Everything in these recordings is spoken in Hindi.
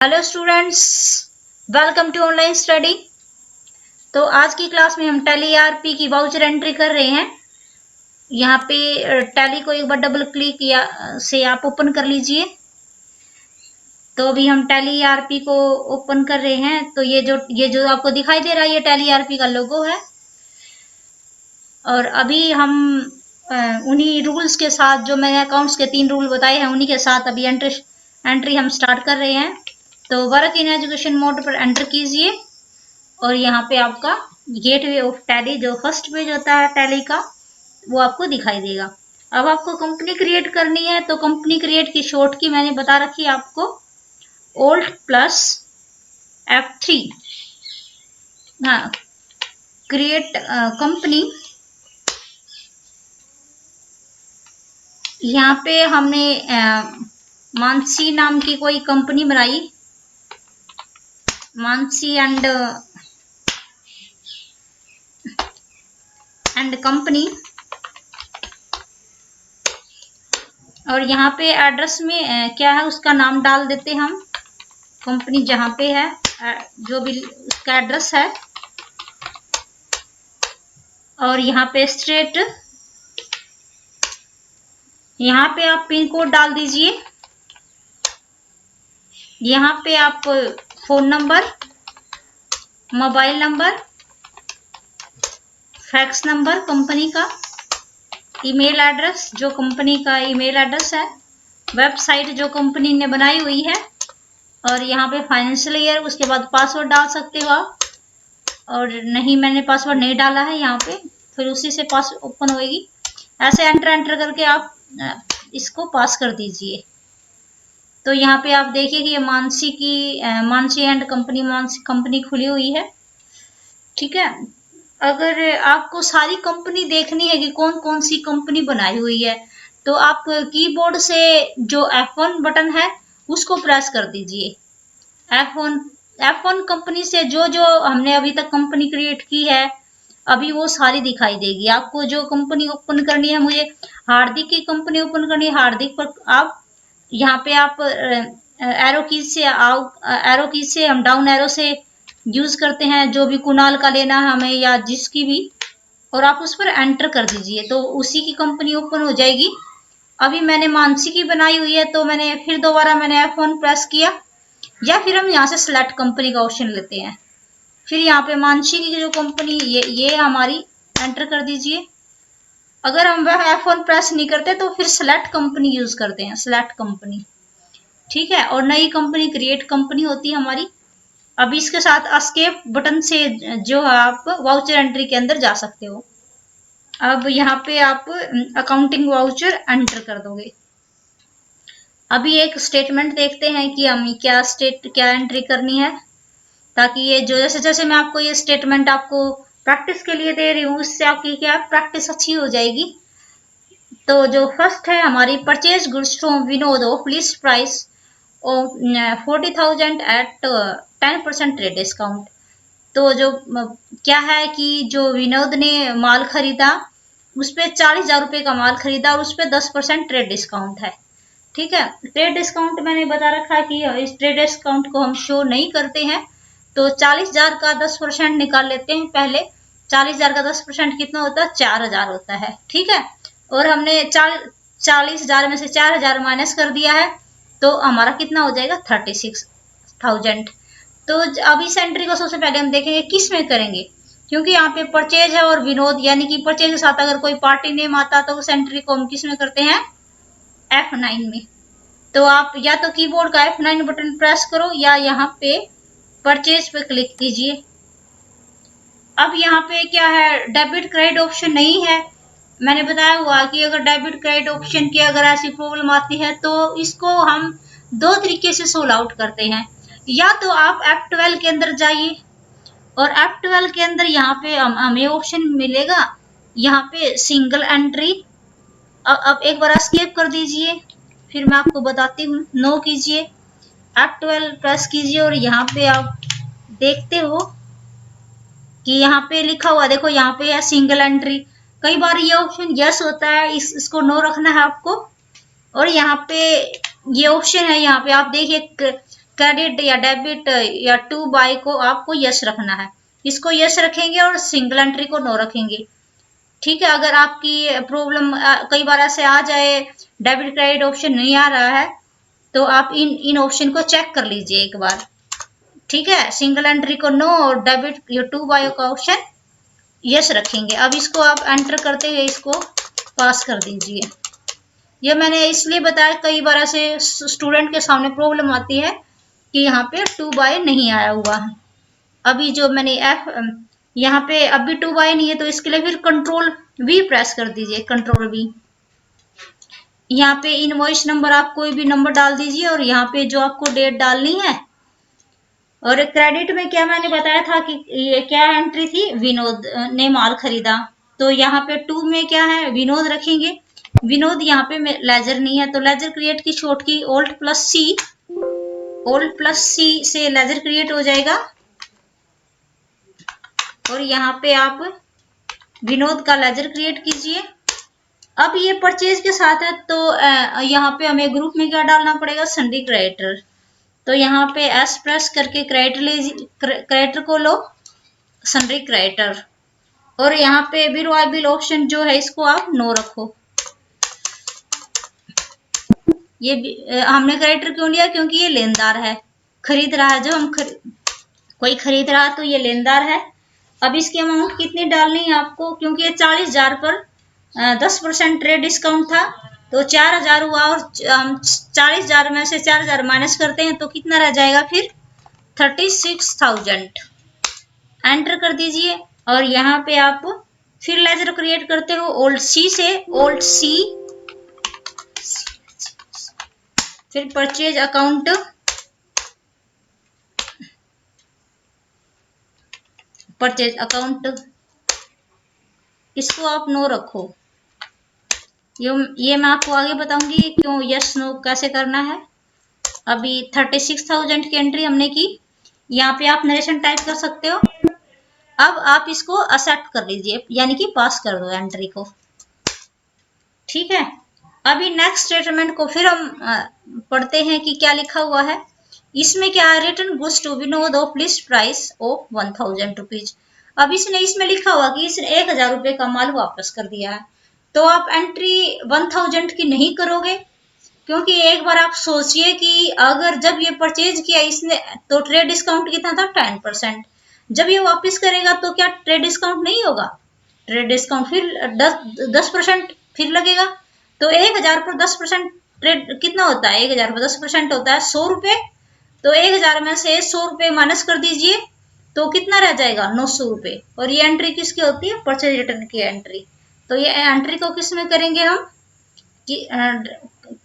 Hello students, welcome to online study. तो आज की क्लास में हम टैली आरपी की वाउचर एंट्री कर रहे हैं। यहाँ पे टैली को एक बार डबल क्लिक या से आप ओपन कर लीजिए। तो अभी हम टैली आरपी को ओपन कर रहे हैं। तो ये जो आपको दिखाई दे रहा है ये टैली आरपी का लोगो है। और अभी हम उन्हीं रूल्स के साथ जो मैंने अकाउंट्स के 3 रूल बताए हैं उन्हीं के साथ अभी एंट्री हम स्टार्ट कर रहे हैं। तो वर्क इन एजुकेशन मोड पर एंटर कीजिए और यहाँ पे आपका गेटवे ऑफ टैली जो फर्स्ट पेज होता है टैली का वो आपको दिखाई देगा। अब आपको कंपनी क्रिएट करनी है तो कंपनी क्रिएट की शॉर्ट की मैंने बता रखी है आपको, Alt प्लस F3। हाँ, क्रिएट कंपनी। यहाँ पे हमने मानसी नाम की कोई कंपनी बनाई, मानसी एंड कंपनी। और यहाँ पे एड्रेस में क्या है उसका नाम डाल देते हम, कंपनी जहाँ पे है जो भी उसका एड्रेस है। और यहाँ पे स्टेट, यहाँ पे आप पिन कोड डाल दीजिए। यहाँ पे आप phone number, mobile number, fax number company का, ईमेल एड्रेस जो कंपनी का ईमेल एड्रेस है, वेबसाइट जो कंपनी ने बनाई हुई है, और यहाँ पे फाइनेंशियल ईयर, उसके बाद पासवर्ड डाल सकते हो आप। और नहीं, मैंने पासवर्ड नहीं डाला है यहाँ पे, फिर उसी से पास ओपन होएगी। ऐसे एंटर करके आप इसको पास कर दीजिए। तो यहाँ पे आप देखिए कि ये Mansi and company, Mansi company खुली हुई है। ठीक है, अगर आपको सारी कंपनी देखनी है कि कौन कौन सी कंपनी बनाई हुई है तो आप कीबोर्ड से जो F1 बटन है उसको प्रेस कर दीजिए। F1 कंपनी से जो जो हमने अभी तक कंपनी क्रिएट की है अभी वो सारी दिखाई देगी। आपको जो कंपनी ओपन करनी है, मुझे हार्दिक की कंपनी ओपन करनी है, हार्दिक पर आप यहाँ पे आप एरो कीज से हम डाउन एरो से यूज करते हैं, जो भी कुणाल का लेना है हमें या जिसकी भी, और आप उस पर एंटर कर दीजिए तो उसी की कंपनी ओपन हो जाएगी। अभी मैंने मानसी की बनाई हुई है तो मैंने फिर दोबारा मैंने F1 प्रेस किया, या फिर हम यहाँ से सिलेक्ट कंपनी का ऑप्शन लेते हैं। फिर यहाँ पे मानसी की जो कंपनी ये हमारी एंटर कर दीजिए। अगर हम वह F1 प्रेस नहीं करते तो फिर सिलेक्ट कंपनी यूज करते हैं, सिलेक्ट कंपनी। ठीक है, और नई कंपनी क्रिएट कंपनी होती है हमारी। अब इसके साथ एस्केप बटन से जो है आप वाउचर एंट्री के अंदर जा सकते हो। अब यहाँ पे आप अकाउंटिंग वाउचर एंटर कर दोगे। अभी एक स्टेटमेंट देखते हैं कि हमें क्या एंट्री करनी है, ताकि ये जो जैसे जैसे मैं आपको ये स्टेटमेंट आपको प्रैक्टिस के लिए दे रही हूँ उससे आपकी क्या प्रैक्टिस अच्छी हो जाएगी। तो जो फर्स्ट है हमारी, purchase goods from Vinod of list price of 40,000 at 10% trade discount. तो जो क्या है कि जो विनोद ने माल खरीदा उस पे 40,000 रुपये का माल खरीदा और उस पे 10% ट्रेड डिस्काउंट है। ठीक है, ट्रेड डिस्काउंट मैंने बता रखा है कि इस ट्रेड डिस्काउंट को हम शो नहीं करते हैं। तो 40,000 का 10% निकाल लेते हैं पहले। 40,000 का 10% कितना होता है? 4,000 होता है। ठीक है, और हमने 40,000 में से 4,000 माइनस कर दिया है तो हमारा कितना हो जाएगा? 36,000। तो अब इस एंट्री को सबसे पहले हम देखेंगे किस में करेंगे, क्योंकि यहाँ पे परचेज है और विनोद, यानी कि परचेज के साथ अगर कोई पार्टी नेम आता तो उस एंट्री को हम किस में करते हैं? F9 में। तो आप या तो कीबोर्ड का F9 बटन प्रेस करो या यहाँ पे परचेज पे क्लिक कीजिए। अब यहाँ पे क्या है, डेबिट क्रेडिट ऑप्शन नहीं है। मैंने बताया हुआ कि अगर डेबिट क्रेडिट ऑप्शन की अगर ऐसी प्रॉब्लम आती है तो इसको हम 2 तरीके से सोल्व आउट करते हैं। या तो आप F12 के अंदर जाइए और F12 के अंदर यहाँ पे हमें ऑप्शन मिलेगा, यहाँ पे सिंगल एंट्री। अब एक बार एस्केप कर दीजिए, फिर मैं आपको बताती हूँ। नो कीजिए, F12 प्रेस कीजिए और यहाँ पे आप देखते हो कि यहाँ पे लिखा हुआ, देखो यहाँ पे है सिंगल एंट्री। कई बार ये ऑप्शन यस होता है, इसको नो रखना है आपको। और यहाँ पे ये ऑप्शन है, यहाँ पे आप देखिए क्रेडिट या डेबिट या टू बाय को आपको यस रखना है, इसको यस रखेंगे और सिंगल एंट्री को नो रखेंगे। ठीक है, अगर आपकी प्रॉब्लम कई बार ऐसे आ जाए डेबिट क्रेडिट ऑप्शन नहीं आ रहा है तो आप इन ऑप्शन को चेक कर लीजिए एक बार। ठीक है, सिंगल एंट्री को नो और डेबिट या टू बाय का ऑप्शन यस रखेंगे। अब इसको आप एंटर करते हुए इसको पास कर दीजिए। ये मैंने इसलिए बताया, कई बार ऐसे स्टूडेंट के सामने प्रॉब्लम आती है कि यहाँ पे टू बाय नहीं आया हुआ है। अभी जो मैंने यहाँ पे अभी टू बाय नहीं है तो इसके लिए फिर कंट्रोल वी प्रेस कर दीजिए, कंट्रोल वी। यहाँ पे इनवॉइस नंबर आप कोई भी नंबर डाल दीजिए और यहाँ पे जो आपको डेट डालनी है। और क्रेडिट में क्या मैंने बताया था कि ये क्या एंट्री थी, विनोद ने माल खरीदा, तो यहाँ पे टू में क्या है, विनोद रखेंगे। विनोद यहाँ पे लेजर नहीं है तो लेजर क्रिएट की शॉर्ट की ओल्ट प्लस सी से लेजर क्रिएट हो जाएगा। और यहाँ पे आप विनोद का लेजर क्रिएट कीजिए। अब ये परचेज के साथ है तो यहाँ पे हमें ग्रुप में क्या डालना पड़ेगा, सन्ड्री क्रेडिटर। तो यहाँ पे एस प्रेस करके क्रेडिटर को लो, सन्ड्री क्रेडिटर। और यहाँ पे बिल ऑप्शन जो है इसको आप नो रखो। ये हमने क्रेडिटर क्यों लिया, क्योंकि ये लेनदार है, खरीद रहा है। जब हम कोई खरीद रहा है तो ये लेनदार है। अब इसकी अमाउंट कितनी डालनी है आपको, क्योंकि ये 40,000 पर 10% ट्रेड डिस्काउंट था तो 4,000 हुआ। और 40,000 में से 4,000 माइनस करते हैं तो कितना रह जाएगा फिर, 36,000। एंटर कर दीजिए। और यहाँ पे आप फिर लेजर क्रिएट करते हो ओल्ड सी से, ओल्ड सी, फिर परचेज अकाउंट, इसको आप नो रखो। ये मैं आपको आगे बताऊंगी क्यों यस नो कैसे करना है। अभी 36,000 की एंट्री हमने की। यहाँ पे आप नरेशन टाइप कर सकते हो। अब आप इसको एक्सेप्ट कर लीजिए, यानी कि पास कर दो एंट्री को। ठीक है, अभी नेक्स्ट स्टेटमेंट को फिर हम पढ़ते हैं कि क्या लिखा हुआ है। इसमें क्या है, return goods to Vinod of list price of 1,000 rupees. अब इसमें लिखा हुआ कि इसने 1,000 रुपए का माल वापस कर दिया है। तो आप एंट्री 1,000 की नहीं करोगे, क्योंकि एक बार आप सोचिए कि अगर जब ये परचेज किया इसने तो ट्रेड डिस्काउंट कितना था, 10%। जब ये वापस करेगा तो क्या ट्रेड डिस्काउंट नहीं होगा, ट्रेड डिस्काउंट फिर 10% फिर लगेगा। तो 1,000 पर 10% ट्रेड कितना होता है, 1,000 पर 10% होता है 100 रुपए। तो 1,000 में से 100 रुपए माइनस कर दीजिए तो कितना रह जाएगा, 900 रुपए। और ये एंट्री किसकी होती है, परचेज रिटर्न की एंट्री। तो ये एंट्री को किस में करेंगे हम, कि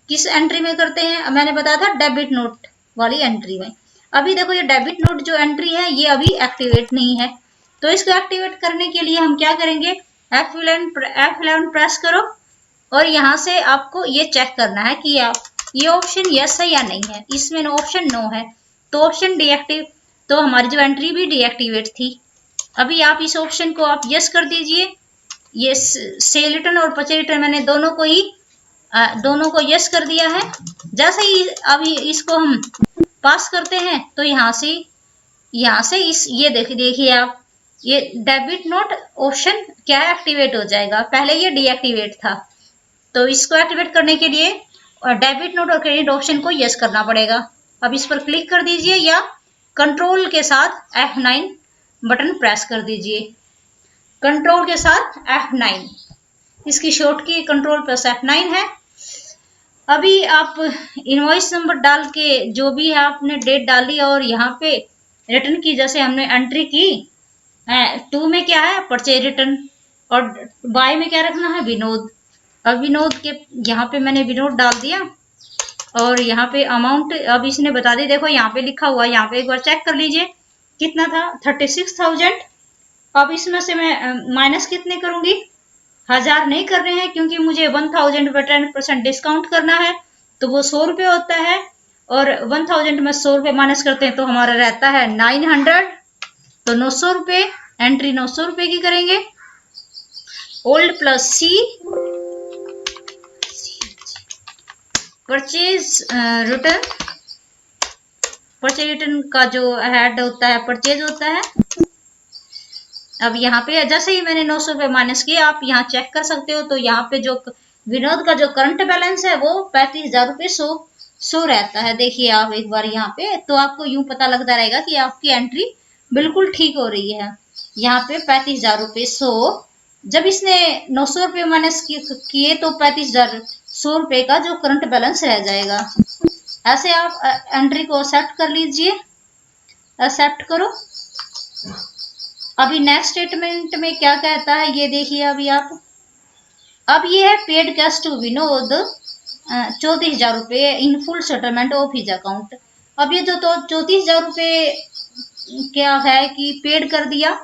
किस एंट्री में करते हैं, मैंने बताया था डेबिट नोट वाली एंट्री में। अभी देखो ये डेबिट नोट जो एंट्री है ये अभी एक्टिवेट नहीं है। तो इसको एक्टिवेट करने के लिए हम क्या करेंगे, F11 प्रेस करो और यहाँ से आपको ये चेक करना है कि ये ऑप्शन यस है या नहीं है। इसमें ऑप्शन नो है तो ऑप्शन डीएक्टिव, तो हमारी जो एंट्री भी डीएक्टिवेट थी। अभी आप इस ऑप्शन को आप यस कर दीजिए। ये सेल रिटर्न और परचेज रिटर्न मैंने दोनों को यस कर दिया है। जैसे ही अभी इसको हम पास करते हैं तो यहाँ से ये देखिए आप, ये डेबिट नोट ऑप्शन क्या एक्टिवेट हो जाएगा, पहले ये डीएक्टिवेट था। तो इसको एक्टिवेट करने के लिए डेबिट नोट और क्रेडिट ऑप्शन को यस करना पड़ेगा। अब इस पर क्लिक कर दीजिए या कंट्रोल के साथ F9 बटन प्रेस कर दीजिए। कंट्रोल के साथ F9, इसकी शॉर्ट की कंट्रोल प्लस F9 है। अभी आप इनवॉइस नंबर डाल के जो भी है आपने डेट डाली और यहाँ पे रिटर्न की, जैसे हमने एंट्री की 2 में क्या है, परचेज रिटर्न, और बाय में क्या रखना है, विनोद। अब विनोद के यहाँ पे मैंने विनोद डाल दिया और यहाँ पे अमाउंट अब इसने बता दी। देखो यहाँ पे लिखा हुआ है, यहाँ पे एक बार चेक कर लीजिए कितना था, 36,000। अब इसमें से मैं माइनस कितने करूंगी, 1,000 नहीं कर रहे हैं क्योंकि मुझे 1,000 पर 10% डिस्काउंट करना है तो वो 100 रुपये होता है। और 1,000 में 100 रुपये माइनस करते हैं तो हमारा रहता है 900। तो 900 रुपये, एंट्री 900 रुपये की करेंगे। ओल्ड प्लस सी, परचेज रिटर्न परचेज रिटर्न का जो हेड होता है परचेज होता है। अब यहाँ पे जैसे ही मैंने 900 रुपये माइनस किया, आप यहाँ चेक कर सकते हो, तो यहाँ पे जो विनोद का जो करंट बैलेंस है वो 35,000 रुपये शो रहता है। देखिए आप एक बार यहाँ पे, तो आपको यूं पता लगता रहेगा कि आपकी एंट्री बिल्कुल ठीक हो रही है। यहाँ पे 35,000 रुपये शो, जब इसने 900 रुपये माइनस किए तो 35,100 रुपये का जो करंट बैलेंस रह जाएगा। ऐसे आप एंट्री को एक्सेप्ट कर लीजिए, एक्सेप्ट करो। अभी नेक्स्ट स्टेटमेंट में क्या कहता है ये देखिए अभी आप। अब ये है पेड कैश टू विनोद 34,000 रुपये in full settlement of his account. अब ये जो तो 34,000 रुपये क्या है कि पेड कर दिया,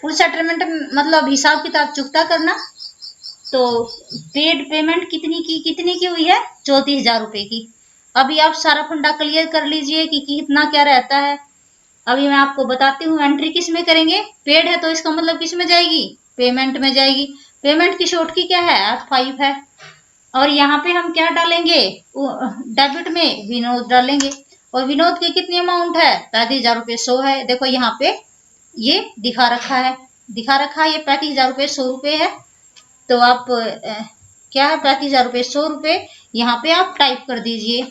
फुल सेटलमेंट मतलब हिसाब किताब चुकता करना। तो पेड पेमेंट कितनी की हुई है, 34,000 रुपये की। अभी आप सारा फंडा क्लियर कर लीजिए कि कितना क्या रहता है। अभी मैं आपको बताती हूँ एंट्री किस में करेंगे। पेड है तो इसका मतलब किस में जाएगी, पेमेंट में जाएगी। पेमेंट की शॉर्ट की क्या है, F5 है। और यहाँ पे हम क्या डालेंगे, डेबिट में विनोद डालेंगे। और विनोद की कितनी अमाउंट है, 35,000 रुपये शो है। देखो यहाँ पे ये दिखा रखा है ये 35,000 रुपये 100 रुपये है। तो आप क्या है 35,000 रुपये 100 रुपये, यहाँ पे आप टाइप कर दीजिए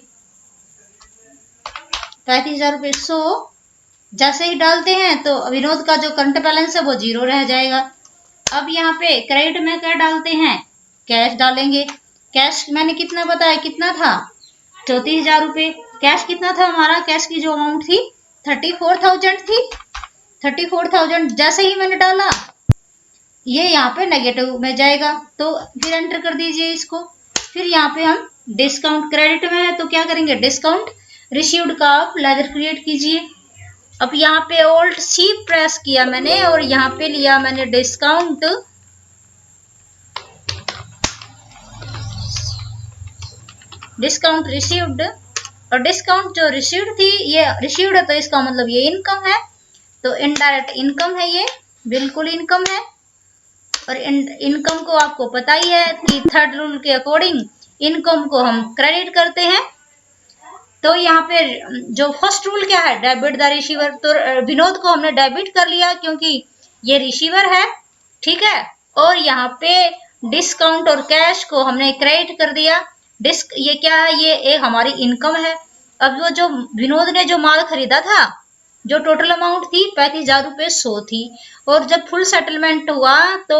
35,000 रुपये 100। जैसे ही डालते हैं तो विनोद का जो करंट बैलेंस है वो 0 रह जाएगा। अब यहाँ पे क्रेडिट में क्या डालते हैं, कैश डालेंगे। कैश मैंने कितना बताया, कितना था, 34,000 रुपये। कैश कितना था हमारा, कैश की जो अमाउंट थी 34,000 थी, 34,000। जैसे ही मैंने डाला ये यहाँ पे नेगेटिव में जाएगा, तो फिर एंटर कर दीजिए इसको। फिर यहाँ पे हम डिस्काउंट, क्रेडिट में है तो क्या करेंगे, डिस्काउंट रिसीव्ड का आप लेजर क्रिएट कीजिए। अब यहाँ पे Alt C प्रेस किया मैंने और यहाँ पे लिया मैंने डिस्काउंट, रिसीव्ड। और डिस्काउंट जो रिसीव्ड थी, ये रिसीव्ड है तो इसका मतलब ये इनकम है, तो इनडायरेक्ट इनकम है, ये बिल्कुल इनकम है। और इनकम को आपको पता ही है कि थर्ड रूल के अकॉर्डिंग इनकम को हम क्रेडिट करते हैं। तो यहाँ पे जो फर्स्ट रूल क्या है, डेबिट द रिसीवर। तो विनोद को हमने डेबिट कर लिया क्योंकि ये रिसीवर है, ठीक है। और यहाँ पे डिस्काउंट और कैश को हमने क्रेडिट कर दिया। ये क्या है, ये एक हमारी इनकम है। अब वो जो विनोद ने जो माल खरीदा था, जो टोटल अमाउंट थी 35,000 रुपये 100 थी। और जब फुल सेटलमेंट हुआ तो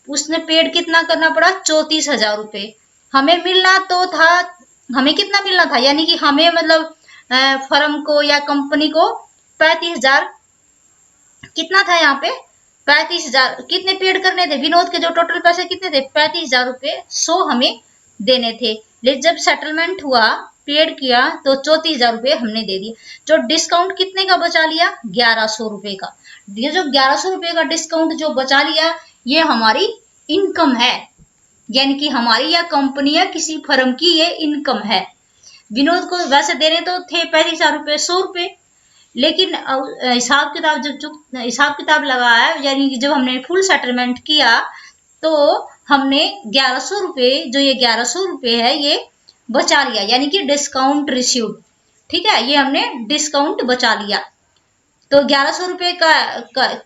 उसने पेड कितना करना पड़ा, 34,000 रुपये। हमें मिलना तो था, हमें कितना मिलना था, यानी कि हमें मतलब फर्म को या कंपनी को 35,000 कितना था, यहाँ पे 35,000 कितने पेड करने थे, विनोद के जो टोटल पैसे कितने थे, 35,000 रुपये 100 हमें देने थे। लेकिन जब सेटलमेंट हुआ, पेड किया तो 34,000 रुपये हमने दे दिए। जो डिस्काउंट कितने का बचा लिया, 1,100 रुपये का। ये जो 1,100 रुपये का डिस्काउंट जो बचा लिया, ये हमारी इनकम है, यानी कि हमारी या कंपनी या किसी फर्म की ये इनकम है। विनोद को वैसे देने तो थे 35,000 रुपये 100 रुपये, लेकिन हिसाब किताब जब हिसाब किताब लगाया, यानी कि जब हमने फुल सेटलमेंट किया तो हमने 1,100 रुपये, जो ये 1,100 रुपये है ये बचा लिया, यानी कि डिस्काउंट रिसीव्ड, ठीक है। ये हमने डिस्काउंट बचा लिया। तो 1,100 रुपये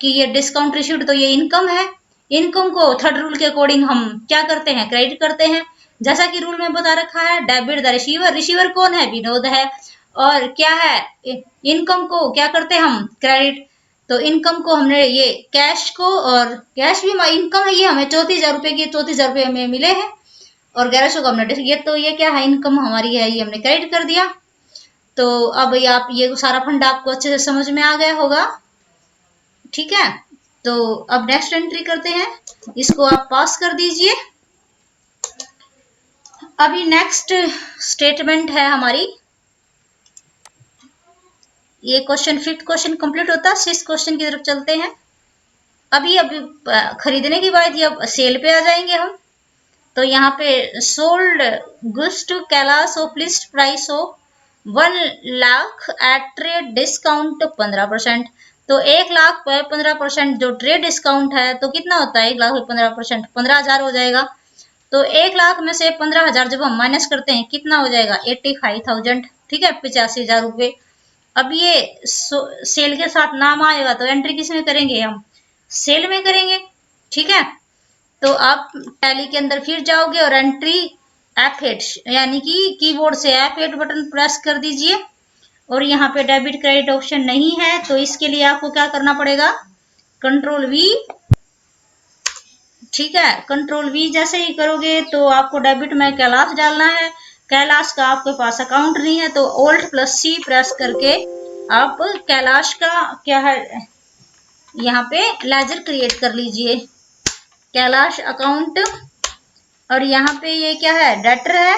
की ये डिस्काउंट रिसीव्ड, तो ये इनकम है। इनकम को थर्ड रूल के अकॉर्डिंग हम क्या करते हैं, क्रेडिट करते हैं। जैसा कि रूल में बता रखा है, डेबिट द रिसीवर। रिसीवर कौन है, विनोद है। और क्या है, इनकम को क्या करते हैं हम, क्रेडिट। तो इनकम को हमने ये कैश को, और कैश भी इनकम है, ये हमें 34,000 रुपये की 34,000 रुपये हमें मिले हैं। और 1,100 को हमने ये, तो ये क्या है, इनकम हमारी है, ये हमने क्रेडिट कर दिया। तो अब आप ये सारा फंड आपको अच्छे से समझ में आ गया होगा, ठीक है। तो अब नेक्स्ट एंट्री करते हैं, इसको आप पास कर दीजिए। अभी नेक्स्ट स्टेटमेंट है हमारी, ये क्वेश्चन 5th क्वेश्चन कंप्लीट होता है, 6th क्वेश्चन की तरफ चलते हैं। अभी खरीदने की बात, अब सेल पे आ जाएंगे हम। तो यहाँ पे sold goods to Kailash of list price of 1 lakh at trade discount 15%। तो 1 लाख पे 15% जो ट्रेड डिस्काउंट है, तो कितना होता है 1 लाख पे 15%, 15,000 हो जाएगा। तो 1 लाख में से 15,000 जब हम माइनस करते हैं कितना हो जाएगा, 85,000। ठीक है, 85,000 रुपये। अब ये सेल के साथ नाम आएगा तो एंट्री किस में करेंगे, हम सेल में करेंगे। ठीक है, तो आप टैली के अंदर फिर जाओगे और एंट्री F8 यानी कि कीबोर्ड से F8 बटन प्रेस कर दीजिए। और यहाँ पे डेबिट क्रेडिट ऑप्शन नहीं है, तो इसके लिए आपको क्या करना पड़ेगा, कंट्रोल V। ठीक है, कंट्रोल V जैसे ही करोगे तो आपको डेबिट में कैलाश डालना है। कैलाश का आपके पास अकाउंट नहीं है तो Alt+C प्रेस करके आप कैलाश का क्या है, यहाँ पे लेजर क्रिएट कर लीजिए, कैलाश अकाउंट। और यहाँ पे ये क्या है, डेटर है,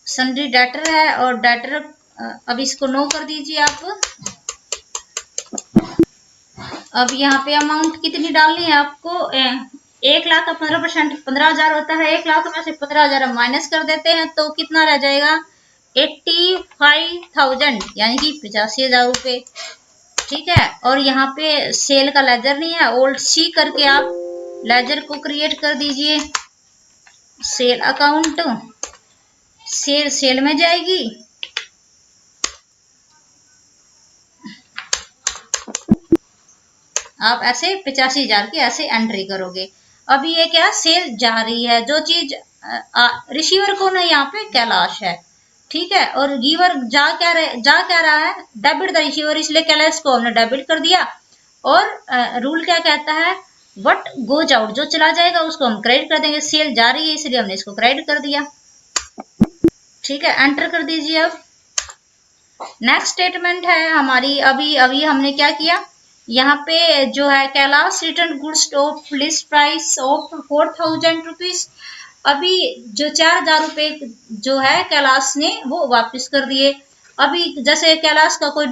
सन्ड्री डेटर है, और डेटर अब इसको नो कर दीजिए आप। अब यहाँ पे अमाउंट कितनी डालनी है आपको, 1,00,000 का 15%, 15,000 होता है। 1,00,000 में से 15,000 हम माइनस कर देते हैं तो कितना रह जाएगा, 85,000 यानी कि 85,000 रुपये। ठीक है, और यहाँ पे सेल का लेजर नहीं है, Alt+C करके आप लेजर को क्रिएट कर दीजिए। सेल अकाउंट, सेल में जाएगी, आप ऐसे 85,000 की ऐसे एंट्री करोगे। अभी ये क्या, सेल जा रही है, जो चीज रिसीवर कौन है, यहाँ पे कैलाश है। ठीक है, और गिवर जा क्या रहा है, डेबिट द रिसीवर, इसलिए कैलाश को हमने डेबिट कर दिया। और रूल क्या कहता है, व्हाट गोज आउट, जो चला जाएगा उसको हम क्रेडिट कर देंगे। सेल जा रही है इसलिए हमने इसको क्रेडिट कर दिया। ठीक है, एंटर कर दीजिए। अब नेक्स्ट स्टेटमेंट है हमारी, अभी हमने क्या किया, यहाँ पे जो है Kailash return goods of list price of 4,000 rupees. अभी जो 4,000 रुपये जो है कैलाश ने वो वापस कर दिए। अभी जैसे कैलाश का कोई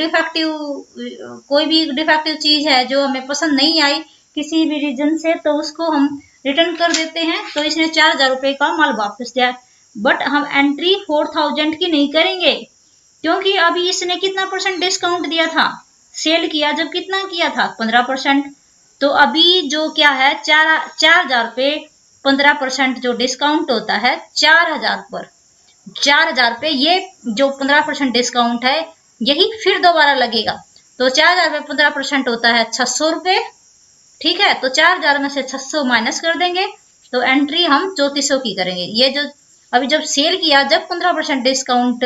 भी डिफेक्टिव चीज है जो हमें पसंद नहीं आई किसी भी रीजन से, तो उसको हम रिटर्न कर देते हैं। तो इसने 4,000 रुपये का माल वापस दिया, बट हम एंट्री 4,000 की नहीं करेंगे, क्योंकि अभी इसने कितना % डिस्काउंट दिया था, सेल किया जब कितना किया था, 15%। तो अभी जो क्या है, 4,000 पे 15% जो डिस्काउंट होता है 4,000 पर, 4,000 पे ये जो 15% डिस्काउंट है यही फिर दोबारा लगेगा। तो 4,000 पे 15% होता है 600 रुपये। ठीक है, तो 4,000 में से 600 माइनस कर देंगे तो एंट्री हम 3400 की करेंगे। ये जो अभी जब सेल किया, जब 15% डिस्काउंट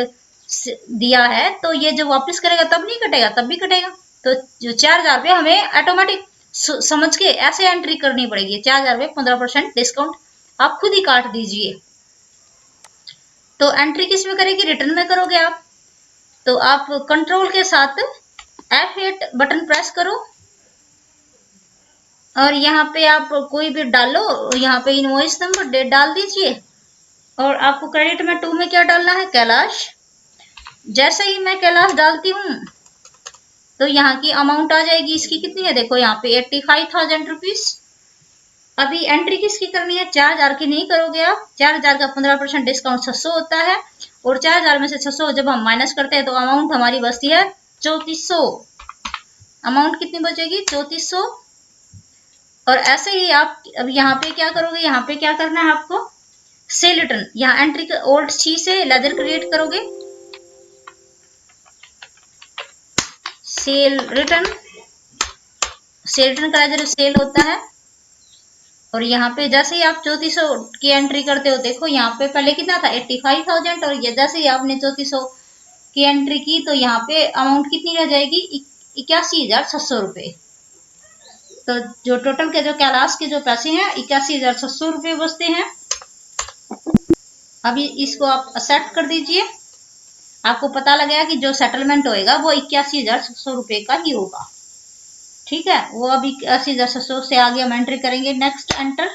दिया है, तो ये जो वापस करेगा तब नहीं कटेगा, तब भी कटेगा। तो जो 4,000 रुपये हमें ऑटोमेटिक समझ के ऐसे एंट्री करनी पड़ेगी, 4,000 रुपये 15% डिस्काउंट आप खुद ही काट दीजिए। तो एंट्री किस में करेगी, रिटर्न में करोगे आप। तो आप कंट्रोल के साथ F8 बटन प्रेस करो और यहाँ पे आप कोई भी डालो, यहाँ पे इनवॉइस नंबर डेट डाल दीजिए। और आपको क्रेडिट में 2 में क्या डालना है, कैलाश। जैसे ही मैं कैलाश डालती हूँ तो यहाँ की अमाउंट आ जाएगी, इसकी कितनी है देखो, यहाँ पे 85,000 रुपीज। अभी एंट्री किसकी करनी है, 4,000 की नहीं करोगे आप, 4,000 का 15% डिस्काउंट 600 होता है, और 4,000 में से 600 जब हम माइनस करते हैं तो अमाउंट हमारी बचती है 3400। अमाउंट कितनी बचेगी, 3400। और ऐसे ही आप अब यहाँ पे क्या करोगे, यहाँ पे क्या करना है आपको, सेल रिटर्न, यहाँ एंट्री Alt+C से लेजर क्रिएट करोगे, सेल रिटर्न का लेजर सेल होता है। और यहाँ पे जैसे ही आप 3400 की एंट्री करते हो, देखो यहाँ पे पहले कितना था 85,000, और ये जैसे ही आपने 3400 की एंट्री की तो यहाँ पे अमाउंट कितनी रह जाएगी, 81,600 रुपये। तो जो टोटल के जो कैलाश के जो पैसे हैं 81,600 रुपये बचते हैं। अभी इसको आप एक्सेप्ट कर दीजिए, आपको पता लगेगा कि जो सेटलमेंट होएगा वो 81,600 रुपये का ही होगा। ठीक है, वो अभी 81,600 से आगे हम एंट्री करेंगे, नेक्स्ट एंटर।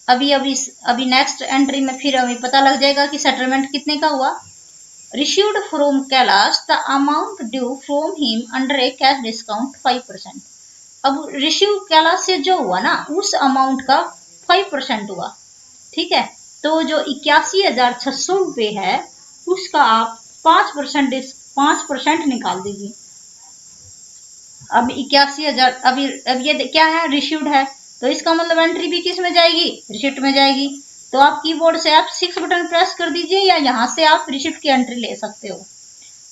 अभी नेक्स्ट एंट्री में फिर हमें पता लग जाएगा कि सेटलमेंट कितने का हुआ। Received from Kailash the amount due from him under A cash discount 5%। अब रिसीव कैलाश से जो हुआ ना, उस अमाउंट का 5% हुआ। ठीक है, तो जो 81,600 रुपये है उसका आप 5% निकाल दीजिए। अब 81,000, अब ये क्या है, रिसीव्ड है, तो इसका मतलब एंट्री भी किस में जाएगी, रिसिप्ट में जाएगी। तो आप कीबोर्ड से F6 बटन प्रेस कर दीजिए या यहाँ से आप रिसिप्ट की एंट्री ले सकते हो।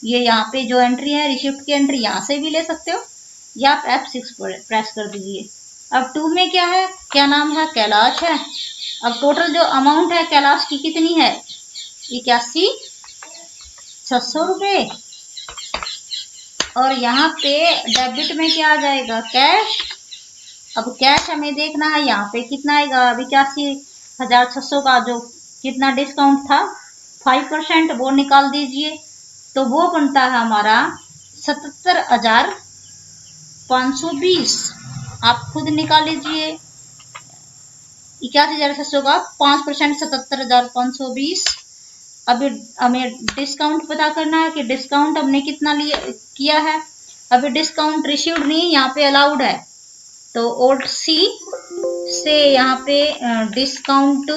ये यहाँ पे जो एंट्री है रिसिप्ट की एंट्री यहाँ से भी ले सकते हो या आप F6 प्रेस कर दीजिए। अब 2 में क्या है, क्या नाम है, कैलाश है। अब टोटल जो अमाउंट है कैलाश की कितनी है, 81,600 रुपये। और यहाँ पे डेबिट में क्या आ जाएगा, कैश। अब कैश हमें देखना है यहाँ पे कितना आएगा, 81,600 का जो कितना डिस्काउंट था 5% वो निकाल दीजिए, तो वो बनता है हमारा 77,520। आप खुद निकाल लीजिए, 81,600 का 5% 77,520। अभी हमें डिस्काउंट पता करना है कि डिस्काउंट हमने कितना किया है। अभी डिस्काउंट रिसीव्ड नहीं, यहाँ पे अलाउड है, तो ओल्ड सी से यहाँ पे डिस्काउंट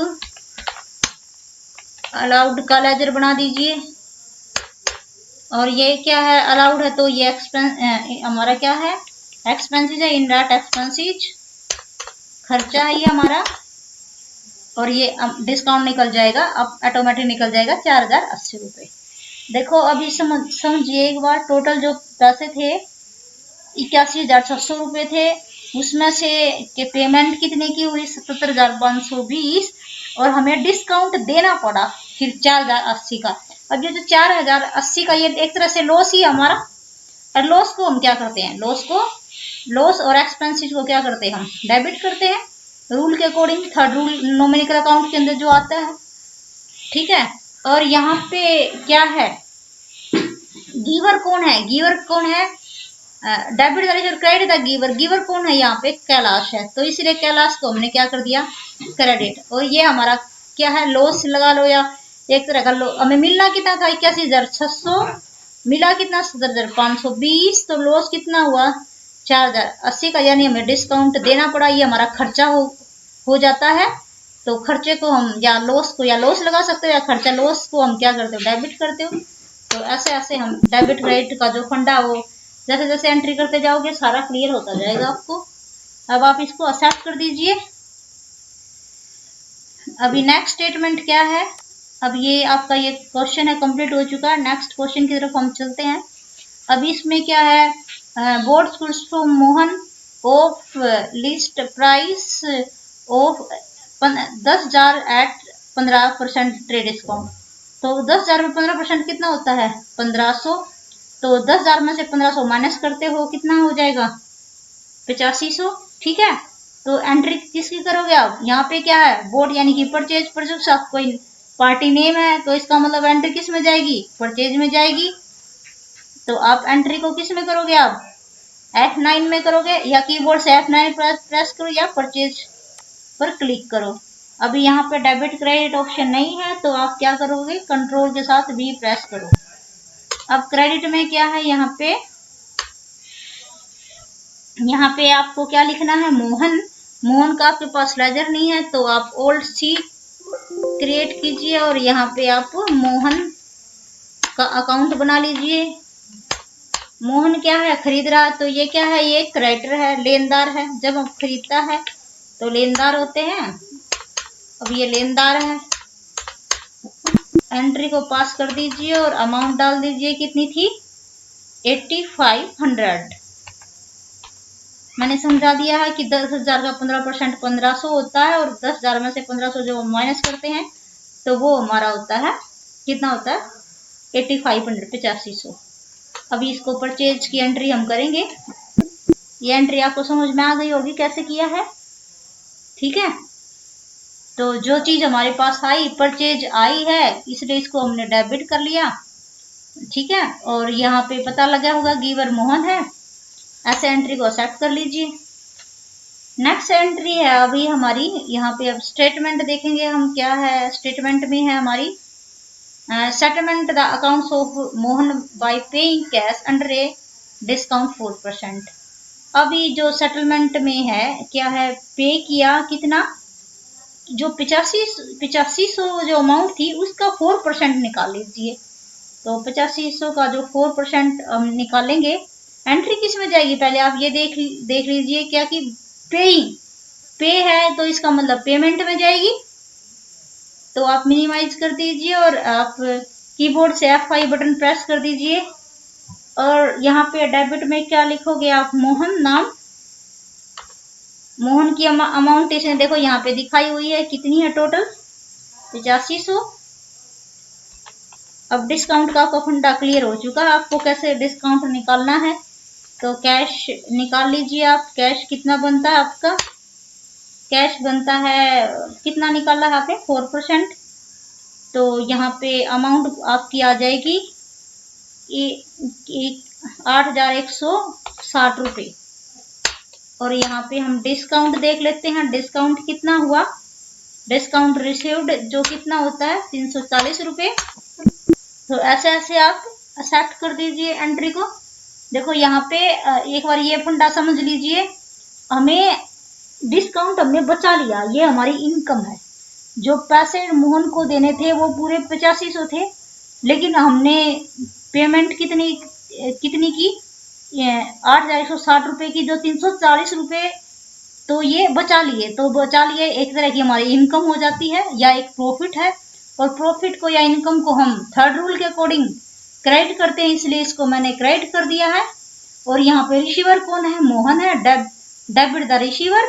अलाउड का लेजर बना दीजिए। और ये क्या है, अलाउड है, तो ये एक्सपेंस हमारा क्या है, एक्सपेंसेज है, इनडायरेक्ट एक्सपेंसेज, खर्चा है ये हमारा। और ये डिस्काउंट निकल जाएगा, अब ऑटोमेटिक निकल जाएगा 4,080 रुपये। देखो अभी समझिए एक बार, टोटल जो पैसे थे 81,600 रुपये थे, उसमें से के पेमेंट कितने की हुई 77,520, और हमें डिस्काउंट देना पड़ा फिर 4,080 का। अब ये जो 4,080 का ये एक तरह से लॉस ही हमारा। और लॉस को हम क्या करते हैं, लॉस और एक्सपेंसेस को क्या करते हैं, हम डेबिट करते हैं रूल के according, third rule numerical account के अंदर जो आता है, ठीक है। और यहाँ पे क्या है, गिवर कौन है, डेबिट और क्रेडिट द गिवर कौन है, यहाँ पे कैलाश है, तो इसलिए कैलाश को हमने क्या कर दिया, क्रेडिट। और ये हमारा क्या है, लॉस लगा लो या एक तरह का हमें मिलना कितना था 81,600, मिला कितना 77,520, तो लॉस कितना हुआ 4,080 का, यानी हमें डिस्काउंट देना पड़ा, ये हमारा खर्चा हो जाता है। तो खर्चे को हम या लॉस लगा सकते हो, या खर्चा लॉस को हम क्या करते हो, डेबिट करते हो। तो ऐसे ऐसे हम डेबिट क्रेडिट का जो फंडा वो जैसे जैसे एंट्री करते जाओगे सारा क्लियर होता जाएगा आपको। अब आप इसको एक्सेप्ट कर दीजिए। अभी नेक्स्ट स्टेटमेंट क्या है, अब ये आपका ये क्वेश्चन है कंप्लीट हो चुका है। नेक्स्ट क्वेश्चन की तरफ हम चलते हैं। अभी इसमें क्या है, board schools from Mohan of list price of 10,000 at 15% trade discount. तो 10,000 में 15% कितना होता है, 1,500। तो 10,000 में से 1,500 माइनस करते हो कितना हो जाएगा, 8500, ठीक है। तो एंट्री किसकी करोगे आप, यहाँ पे क्या है, बोर्ड यानी कि परचेज प्रोडक्ट्स, कोई पार्टी नेम है, तो इसका मतलब एंट्री किस में जाएगी, परचेज में जाएगी। तो आप एंट्री को किस में करोगे, आप F9 में करोगे, या कीबोर्ड से F9 प्रेस करो, या परचेज पर क्लिक करो। अभी यहाँ पे डेबिट क्रेडिट ऑप्शन नहीं है, तो आप क्या करोगे, कंट्रोल के साथ V प्रेस करो। अब क्रेडिट में क्या है, यहाँ पे आपको क्या लिखना है, मोहन का आपके पास लेजर नहीं है, तो आप ओल्ड सी क्रिएट कीजिए और यहाँ पे आप मोहन का अकाउंट बना लीजिए। मोहन क्या है, खरीद रहा है, तो ये क्या है, ये क्रेडिटर है, लेनदार है। जब हम खरीदता है तो लेनदार होते हैं। अब ये लेनदार है, एंट्री को पास कर दीजिए और अमाउंट डाल दीजिए, कितनी थी 8500। मैंने समझा दिया है कि 10,000 का 15% 1,500 होता है, और 10,000 में से 1,500 जो माइनस करते हैं तो वो हमारा होता है, कितना होता है 8500, 8500। अभी इसको परचेज की एंट्री हम करेंगे। ये एंट्री आपको समझ में आ गई होगी कैसे किया है, ठीक है। तो जो चीज हमारे पास आई, परचेज आई है, इसलिए इसको हमने डेबिट कर लिया, ठीक है। और यहाँ पे पता लगा होगा गिवर मोहन है, ऐसे एंट्री को एक्सेप्ट कर लीजिए। नेक्स्ट एंट्री है अभी हमारी, यहाँ पे अब स्टेटमेंट देखेंगे हम, क्या है स्टेटमेंट में है हमारी, settlement the accounts of Mohan bye paying cash under a discount 4%। अभी जो सेटलमेंट में है क्या है, पे किया कितना, जो 8500 जो अमाउंट थी उसका 4% निकाल लीजिए। तो 8500 का जो 4% हम निकालेंगे, एंट्री किस में जाएगी, पहले आप ये देख लीजिए क्या कि पे है, तो इसका मतलब पेमेंट में जाएगी, तो आप मिनिमाइज कर दीजिए और आप कीबोर्ड से F5 बटन प्रेस कर दीजिए और यहाँ पे डेबिट में क्या लिखोगे आप, मोहन नाम, मोहन की अमाउंट इसने देखो यहाँ पे दिखाई हुई है, कितनी है टोटल 8500। अब डिस्काउंट का आपका फंडा क्लियर हो चुका है, आपको कैसे डिस्काउंट निकालना है। तो कैश निकाल लीजिए आप, कैश कितना बनता है आपका, कैश बनता है कितना निकाला है आपने 4%। तो यहाँ पे अमाउंट आपकी आ जाएगी 8,160 रुपये। और यहाँ पे हम डिस्काउंट देख लेते हैं, डिस्काउंट कितना हुआ, डिस्काउंट रिसीव्ड जो कितना होता है 340 रुपये। तो ऐसे ऐसे आप एक्सेप्ट कर दीजिए एंट्री को। देखो यहाँ पे एक बार ये फंडा समझ लीजिए, हमें डिस्काउंट हमने बचा लिया, ये हमारी इनकम है। जो पैसे मोहन को देने थे वो पूरे 8500 थे, लेकिन हमने पेमेंट कितनी की 8,160 रुपये की, जो 340 रुपये तो ये बचा लिए। तो बचा लिए एक तरह की हमारी इनकम हो जाती है या एक प्रॉफिट है। और प्रॉफिट को या इनकम को हम थर्ड रूल के अकॉर्डिंग क्रेडिट करते हैं, इसलिए इसको मैंने क्रेडिट कर दिया है। और यहाँ पे रिसीवर कौन है, मोहन है, डेबिट द रिसीवर।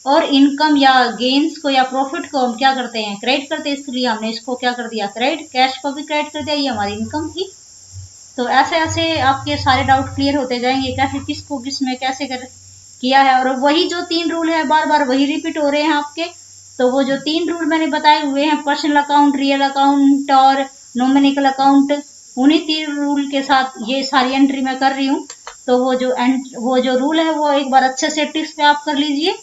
और इनकम या गेन्स को या प्रॉफिट को हम क्या करते हैं, क्रेडिट करते हैं, इसलिए हमने इसको क्या कर दिया, क्रेडिट। कैश को भी क्रेडिट कर दिया, ये हमारी इनकम थी। तो ऐसे ऐसे आपके सारे डाउट क्लियर होते जाएंगे, कैसे किसको किस में कैसे किया है। और वही जो 3 रूल है बार बार वही रिपीट हो रहे हैं आपके। तो वो जो 3 रूल मैंने बताए हुए हैं, पर्सनल अकाउंट, रियल अकाउंट और नॉमिनिकल अकाउंट, उन्हीं 3 रूल के साथ ये सारी एंट्री मैं कर रही हूँ। तो वो जो रूल है वो एक बार अच्छे से टिप्स पे आप कर लीजिए।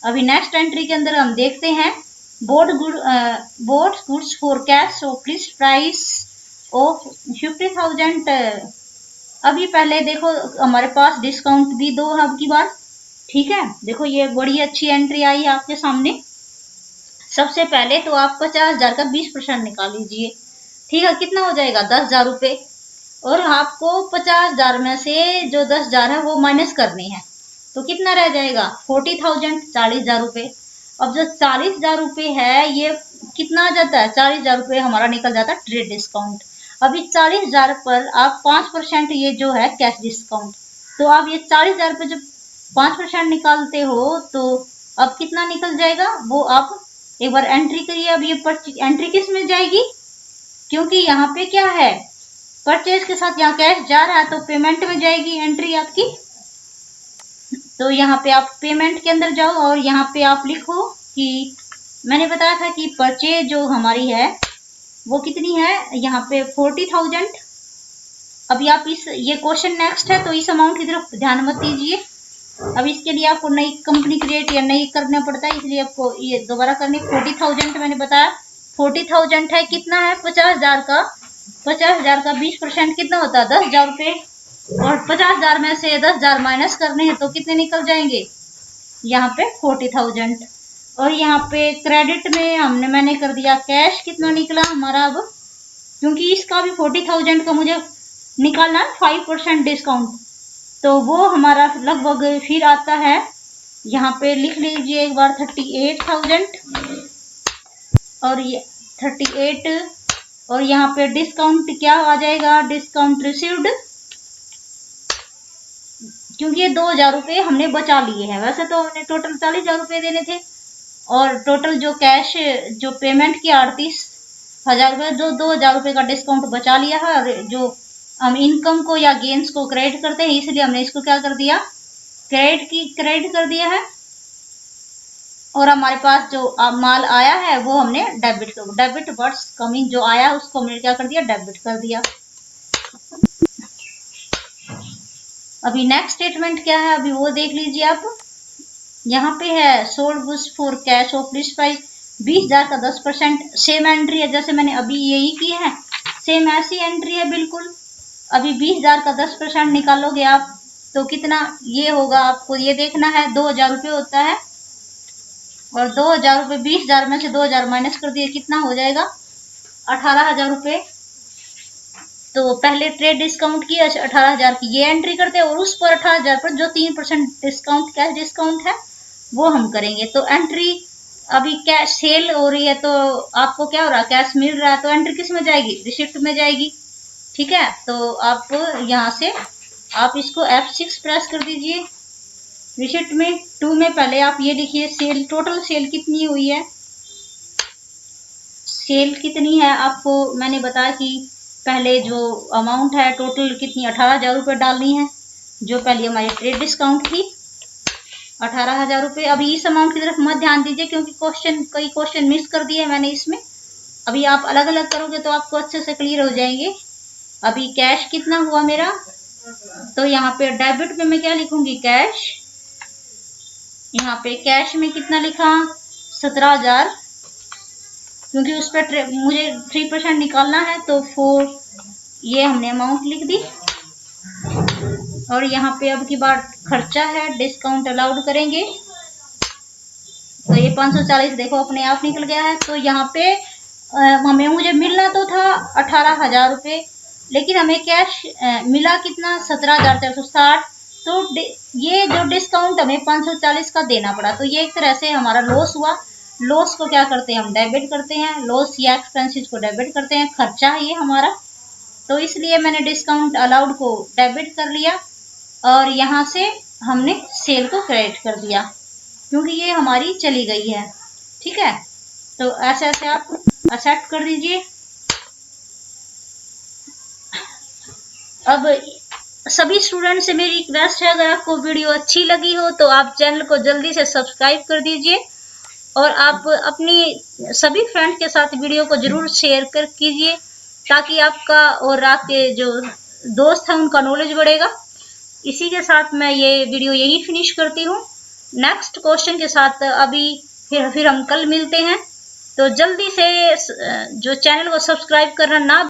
अभी नेक्स्ट एंट्री के अंदर हम देखते हैं board goods for cash of list price of 50,000। अभी पहले देखो हमारे पास डिस्काउंट भी 2 है अब की बार, ठीक है। देखो ये बड़ी अच्छी एंट्री आई है आपके सामने। सबसे पहले तो आप 50,000 का 20% निकाल लीजिए, ठीक है। कितना हो जाएगा 10,000 रुपये। और आपको 50,000 में से जो 10,000 है वो माइनस करनी है, तो कितना रह जाएगा 40,000, 40,000 रुपये। अब जो 40,000 रुपये है ये कितना आ जाता है, 40,000 रुपये हमारा निकल जाता है ट्रेड डिस्काउंट। अभी 40,000 पर आप 5% ये जो है कैश डिस्काउंट, तो आप ये 40,000 पे जब 5% निकालते हो तो अब कितना निकल जाएगा वो आप एक बार एंट्री करिए। अब ये एंट्री किस में जाएगी, क्योंकि यहाँ पे क्या है, परचेज के साथ यहाँ कैश जा रहा है, तो पेमेंट में जाएगी एंट्री आपकी। तो यहाँ पे आप पेमेंट के अंदर जाओ और यहाँ पे आप लिखो कि मैंने बताया था कि परचेज जो हमारी है वो कितनी है, यहाँ पे 40,000। अभी आप ये क्वेश्चन नेक्स्ट है तो इस अमाउंट की तरफ ध्यान मत दीजिए। अब इसके लिए आपको नई कंपनी क्रिएट या नई करना पड़ता है, इसलिए आपको ये दोबारा करनी। 40,000 मैंने बताया 40,000 है, कितना है 50,000 का 20% कितना होता है 10,000 रुपये। और 50,000 में से 10,000 माइनस करने हैं तो कितने निकल जाएंगे यहाँ पे 40,000। और यहाँ पे क्रेडिट में मैंने कर दिया कैश, कितना निकला हमारा अब, क्योंकि इसका भी 40,000 का मुझे निकालना है 5% डिस्काउंट, तो वो हमारा लगभग फिर आता है, यहाँ पे लिख लीजिए एक बार 38,000 और ये 38। और यहाँ पे डिस्काउंट क्या आ जाएगा, डिस्काउंट रिसीव्ड, क्योंकि ये 2,000 रुपये हमने बचा लिए हैं। वैसे तो हमने टोटल 40,000 रुपये देने थे और टोटल जो कैश जो पेमेंट की 38,000 रुपये, जो 2,000 रुपये का डिस्काउंट बचा लिया है। और जो हम इनकम को या गेन्स को क्रेडिट करते हैं, इसलिए हमने इसको क्या कर दिया, क्रेडिट कर दिया है। और हमारे पास जो माल आया है वो हमने डेबिट वर्ड्स कमिंग जो आया उसको हमने क्या कर दिया, डेबिट कर दिया। अभी नेक्स्ट स्टेटमेंट क्या है अभी वो देख लीजिए आप। यहाँ पे है sold goods for cash of list price 20,000 का 10%, सेम एंट्री है जैसे मैंने अभी यही की है, सेम ऐसी एंट्री है बिल्कुल। अभी 20,000 का 10% निकालोगे आप तो कितना ये होगा, आपको ये देखना है 2,000 रुपये होता है। और 2,000 रुपये 20,000 में से 2,000 माइनस कर दिए, कितना हो जाएगा 18,000 रुपये। तो पहले ट्रेड डिस्काउंट की 18,000 की ये एंट्री करते हैं और उस पर 18,000 पर जो 3% डिस्काउंट कैश डिस्काउंट है वो हम करेंगे। तो एंट्री अभी कैश सेल हो रही है तो आपको क्या हो रहा है, कैश मिल रहा है, तो एंट्री किस में जाएगी, रिसिप्ट में जाएगी। ठीक है, तो आप यहाँ से आप इसको F6 प्रेस कर दीजिए। रिसिप्ट में 2 में पहले आप ये लिखिए सेल, टोटल सेल कितनी हुई है। सेल कितनी है आपको मैंने बताया कि पहले जो अमाउंट है टोटल कितनी 18,000 रुपये डालनी है, जो पहले हमारी ट्रेड डिस्काउंट थी 18,000 रुपये। अभी इस अमाउंट की तरफ मत ध्यान दीजिए क्योंकि कई क्वेश्चन मिस कर दिए मैंने इसमें। अभी आप अलग अलग करोगे तो आपको अच्छे से क्लियर हो जाएंगे। अभी कैश कितना हुआ मेरा, तो यहाँ पे डेबिट में मैं क्या लिखूंगी, कैश। यहाँ पे कैश में कितना लिखा, 17,000, क्योंकि उस पर मुझे 3% निकालना है तो 4 ये हमने अमाउंट लिख दी। और यहाँ पे अब की बार खर्चा है, डिस्काउंट अलाउड करेंगे तो ये 540 देखो अपने आप निकल गया है। तो यहाँ पे मुझे मिलना तो था 18,000 रुपये, लेकिन हमें कैश मिला कितना, 17,460। तो ये जो डिस्काउंट हमें 540 का देना पड़ा, तो ये एक तरह से हमारा लॉस हुआ। लॉस को क्या करते हैं हम, डेबिट करते हैं, लॉस या एक्सपेंसेस को डेबिट करते हैं, खर्चा है ये हमारा। तो इसलिए मैंने डिस्काउंट अलाउड को डेबिट कर लिया और यहाँ से हमने सेल को क्रेडिट कर दिया क्योंकि ये हमारी चली गई है। ठीक है, तो ऐसे ऐसे आप एक्सेप्ट कर दीजिए। अब सभी स्टूडेंट से मेरी रिक्वेस्ट है, अगर आपको वीडियो अच्छी लगी हो तो आप चैनल को जल्दी से सब्सक्राइब कर दीजिए और आप अपनी सभी फ्रेंड्स के साथ वीडियो को जरूर शेयर कर कीजिए ताकि आपका और आपके जो दोस्त हैं उनका नॉलेज बढ़ेगा। इसी के साथ मैं ये वीडियो यही फिनिश करती हूँ। नेक्स्ट क्वेश्चन के साथ अभी फिर हम कल मिलते हैं। तो जल्दी से जो चैनल को सब्सक्राइब करना ना